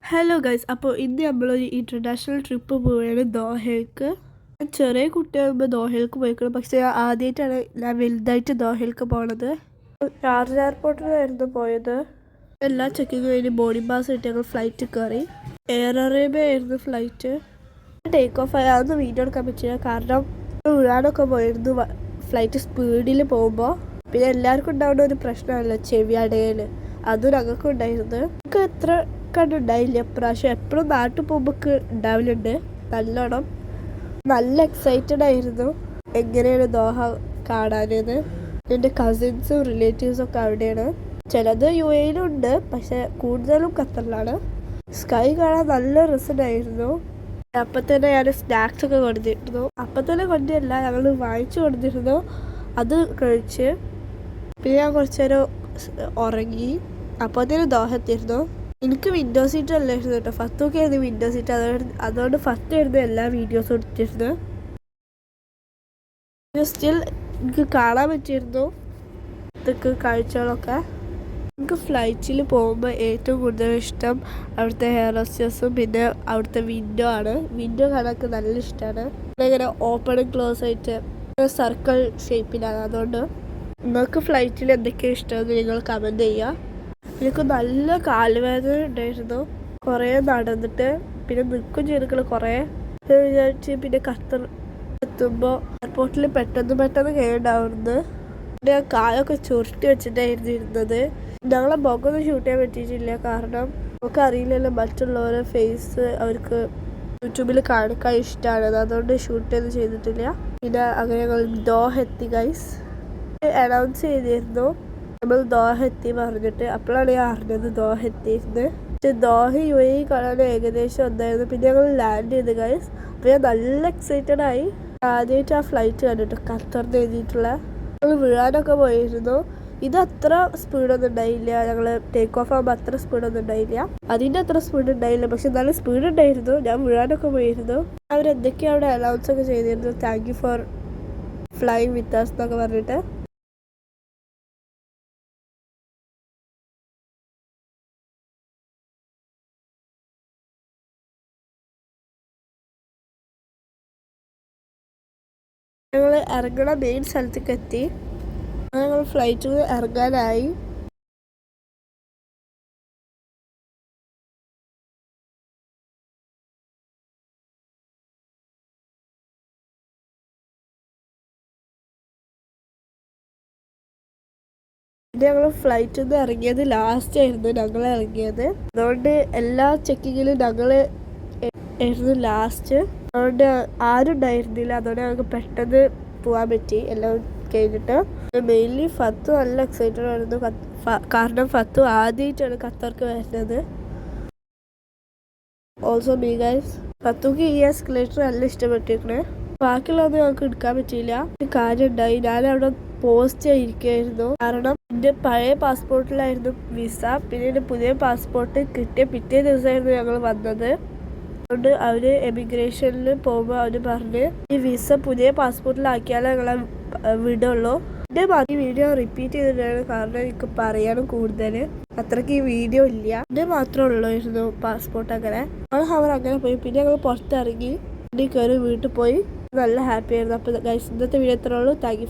Hello guys, അപ്പോൾ ഇന്ന് നമ്മളൊരു ഇൻ്റർനാഷണൽ ട്രിപ്പ് പോവുകയാണ് ദോഹയ്ക്ക്. ഞാൻ ചെറിയ കുട്ടിയാകുമ്പോൾ ദോഹയ്ക്ക് പോയിക്കണം, പക്ഷേ ആദ്യമായിട്ടാണ് ഞാൻ വലുതായിട്ട് ദോഹയ്ക്ക് പോണത്. ഷാർജ എയർപോർട്ടിലായിരുന്നു പോയത്. എല്ലാ ചെക്കിങ് കഴിഞ്ഞ് ബോർഡിംഗ് പാസ് കിട്ടി ഞങ്ങൾ ഫ്ലൈറ്റ് കയറി. എയർ അറേബ്യ ആയിരുന്നു ഫ്ലൈറ്റ്. ടേക്ക് ഓഫ് ആയി അതൊന്നും വീഡിയോ എടുക്കാൻ പറ്റില്ല, കാരണം വീഴാനൊക്കെ പോയിരുന്നു ഫ്ലൈറ്റ് സ്പീഡിൽ പോകുമ്പോൾ. പിന്നെ എല്ലാവർക്കും ഉണ്ടാവുന്ന ഒരു പ്രശ്നമല്ല ചെവി അടയൽ, അതും ഞങ്ങൾക്കും ഉണ്ടായിരുന്നു. നമുക്ക് എത്ര കണ്ടുണ്ടായില്ല ഇപ്രാവശ്യം. എപ്പോഴും നാട്ടിൽ പോകുമ്പോൾ ഉണ്ടാവലുണ്ട് നല്ലോണം. നല്ല എക്സൈറ്റഡ് ആയിരുന്നു എങ്ങനെയാണ് ദോഹ കാണാനെന്ന്. എൻ്റെ കസിൻസും റിലേറ്റീവ്സും ഒക്കെ അവിടെയാണ്. ചിലത് UAE ഉണ്ട്, പക്ഷെ കൂടുതലും ഖത്തറിലാണ്. സ്കൈ കാണാൻ നല്ല രസമായിരുന്നു. അപ്പം തന്നെ ഞാൻ സ്നാക്സ് ഒക്കെ കൊണ്ടുവന്നിരുന്നു. അപ്പം തന്നെ കൊണ്ടുവരില്ല, ഞങ്ങൾ വാങ്ങിച്ചു കൊണ്ടുവന്നിരുന്നു. അത് കഴിച്ച് പിന്നെ ഞാൻ കുറച്ച് നേരം ഉറങ്ങി. അപ്പോൾ തന്നെ ദോഹ എത്തിയിരുന്നു. എനിക്ക് വിൻഡോ സീറ്റ് അല്ലായിരുന്നു കേട്ടോ, ഫത്തൊക്കെ ആയിരുന്നു വിൻഡോ സീറ്റ്. അതുകൊണ്ട് ഫസ്റ്റ് ആയിരുന്നു എല്ലാ വീഡിയോസും എടുത്തിരുന്നത്. സ്റ്റിൽ എനിക്ക് കാണാൻ പറ്റിയിരുന്നു ഇതൊക്കെ കാഴ്ചകളൊക്കെ. എനിക്ക് ഫ്ലൈറ്റിൽ പോകുമ്പോൾ ഏറ്റവും കൂടുതൽ ഇഷ്ടം അവിടുത്തെ ഹെയർ ഹോസ്റ്റസും പിന്നെ അവിടുത്തെ വിൻഡോ ആണ്. വിൻഡോ കാണാൻ നല്ല ഇഷ്ടമാണ്. ഇങ്ങനെ ഓപ്പണും ക്ലോസ് ആയിട്ട് സർക്കിൾ ഷേപ്പിലാണ്. അതുകൊണ്ട് നിങ്ങൾക്ക് ഫ്ലൈറ്റിൽ എന്തൊക്കെയാണ് ഇഷ്ടമെന്ന് നിങ്ങൾ കമൻറ്റ് ചെയ്യുക. എനിക്ക് നല്ല കാലുവേദന ഉണ്ടായിരുന്നു, കുറേ നടന്നിട്ട്. പിന്നെ നിൽക്കും ചെയ്തിട്ട് കുറേ വിചാരിച്ച്. പിന്നെ ഖത്തർ എത്തുമ്പോൾ എയർപോർട്ടിൽ പെട്ടെന്ന് കേടാവുന്നത്. പിന്നെ ഞാൻ കാലൊക്കെ ചുരുട്ടി വെച്ചിട്ടായിരുന്നു ഇരുന്നത്. ഞങ്ങളെ മുഖമൊന്നും ഷൂട്ട് ചെയ്യാൻ പറ്റിയിട്ടില്ല, കാരണം നമുക്ക് അറിയില്ലല്ലോ മറ്റുള്ളവരുടെ ഫേസ് അവർക്ക് യൂട്യൂബിൽ കാണിക്കാൻ ഇഷ്ടമാണ്. അതുകൊണ്ട് ഷൂട്ട് ഒന്നും ചെയ്തിട്ടില്ല. പിന്നെ അങ്ങനെ ഞങ്ങൾ ദോഹ എത്തി ഗൈസ്. അനൗൺസ് ചെയ്തിരുന്നു നമ്മൾ ദോഹ എത്തി പറഞ്ഞിട്ട്. അപ്പോഴാണ് ഞാൻ അറിഞ്ഞത് ദോഹ എത്തിയിരുന്നത്. പക്ഷെ ദോഹ UAE കാണാൻ ഏകദേശം ഒന്നായിരുന്നു. പിന്നെ ഞങ്ങൾ ലാൻഡ് ചെയ്ത് ഗൈസ്. അപ്പോൾ ഞാൻ നല്ല എക്സൈറ്റഡ് ആയി. ആദ്യമായിട്ട് ആ ഫ്ലൈറ്റ് കണ്ടിട്ട് ഖത്തറിന് എഴുതിയിട്ടുള്ള. ഞങ്ങൾ വീഴാനൊക്കെ പോയിരുന്നു. ഇത് അത്ര സ്പീഡൊന്നും ഉണ്ടായില്ല. ഞങ്ങൾ ടേക്ക് ഓഫ് ആകുമ്പോൾ അത്ര സ്പീഡൊന്നും ഉണ്ടായില്ല, അതിൻ്റെ അത്ര സ്പീഡ് ഉണ്ടായില്ല. പക്ഷെ നല്ല സ്പീഡ് ഉണ്ടായിരുന്നു. ഞാൻ വീഴാനൊക്കെ പോയിരുന്നു. അവരെന്തൊക്കെയാണ് അവിടെ അനൗൺസ് ഒക്കെ ചെയ്തിരുന്നു, thank you for flying with us എന്നൊക്കെ പറഞ്ഞിട്ട്. ഞങ്ങൾ ഇറങ്ങണ മെയിൻ സ്ഥലത്തേക്ക് എത്തി. ഞങ്ങൾ ഫ്ലൈറ്റിൽ ഇറങ്ങാനായി. പിന്നെ ഞങ്ങൾ ഫ്ലൈറ്റിൽ നിന്ന് ഇറങ്ങിയത് ലാസ്റ്റ് ആയിരുന്നു ഞങ്ങൾ ഇറങ്ങിയത്. അതുകൊണ്ട് എല്ലാ ചെക്കിങ്ങിലും ഞങ്ങൾ ആയിരുന്നു ലാസ്റ്റ്. അതുകൊണ്ട് ആരും ഉണ്ടായിരുന്നില്ല. അതുകൊണ്ട് ഞങ്ങൾക്ക് പെട്ടെന്ന് പോകാൻ പറ്റി എല്ലാം കഴിഞ്ഞിട്ട്. മെയിൻലി ഫത്തു നല്ല എക്സൈറ്റഡ് ആയിരുന്നു, കാരണം ഫത്തു ആദ്യമായിട്ടാണ് ഖത്തർക്ക് വരുന്നത്. Also me guys. ഫത്തുക്ക് ഈ എസ്കലേറ്റർ നല്ല ഇഷ്ടപ്പെട്ടിരിക്കണേ. ബാക്കിയുള്ളതൊന്നും ഞങ്ങൾക്ക് എടുക്കാൻ പറ്റിയില്ല. ഒരു കാര്യം ഉണ്ടായി, ഞാൻ അവിടെ പോസ്റ്റ് ചെയ്തിരിക്കുകയായിരുന്നു. കാരണം എൻ്റെ പഴയ പാസ്പോർട്ടിലായിരുന്നു വിസ. പിന്നെ എൻ്റെ പുതിയ പാസ്പോർട്ട് കിട്ടിയ പിറ്റേ ദിവസമായിരുന്നു ഞങ്ങൾ വന്നത്. അതുകൊണ്ട് അവർ എമിഗ്രേഷനിൽ പോകുമ്പോൾ അവർ പറഞ്ഞ് ഈ വിസ പുതിയ പാസ്പോർട്ടിലാക്കിയാലേ ഞങ്ങളെ വിടുള്ളൂ. എൻ്റെ ഈ വീഡിയോ റിപ്പീറ്റ് ചെയ്തിട്ടാണ്, കാരണം എനിക്ക് പറയാനും കൂടുതൽ അത്രയ്ക്ക് ഈ വീഡിയോ ഇല്ല. എൻ്റെ മാത്രമേ ഉള്ളായിരുന്നു പാസ്പോർട്ട്. അങ്ങനെ അവർ അങ്ങനെ പോയി. പിന്നെ ഞങ്ങൾ പുറത്തിറങ്ങി കയറി വീട്ടിൽ പോയി. നല്ല ഹാപ്പി ആയിരുന്നു. അപ്പോൾ ഗൈസ്, ഇന്നത്തെ വീഡിയോ എത്ര ഉള്ളൂ. Thank you.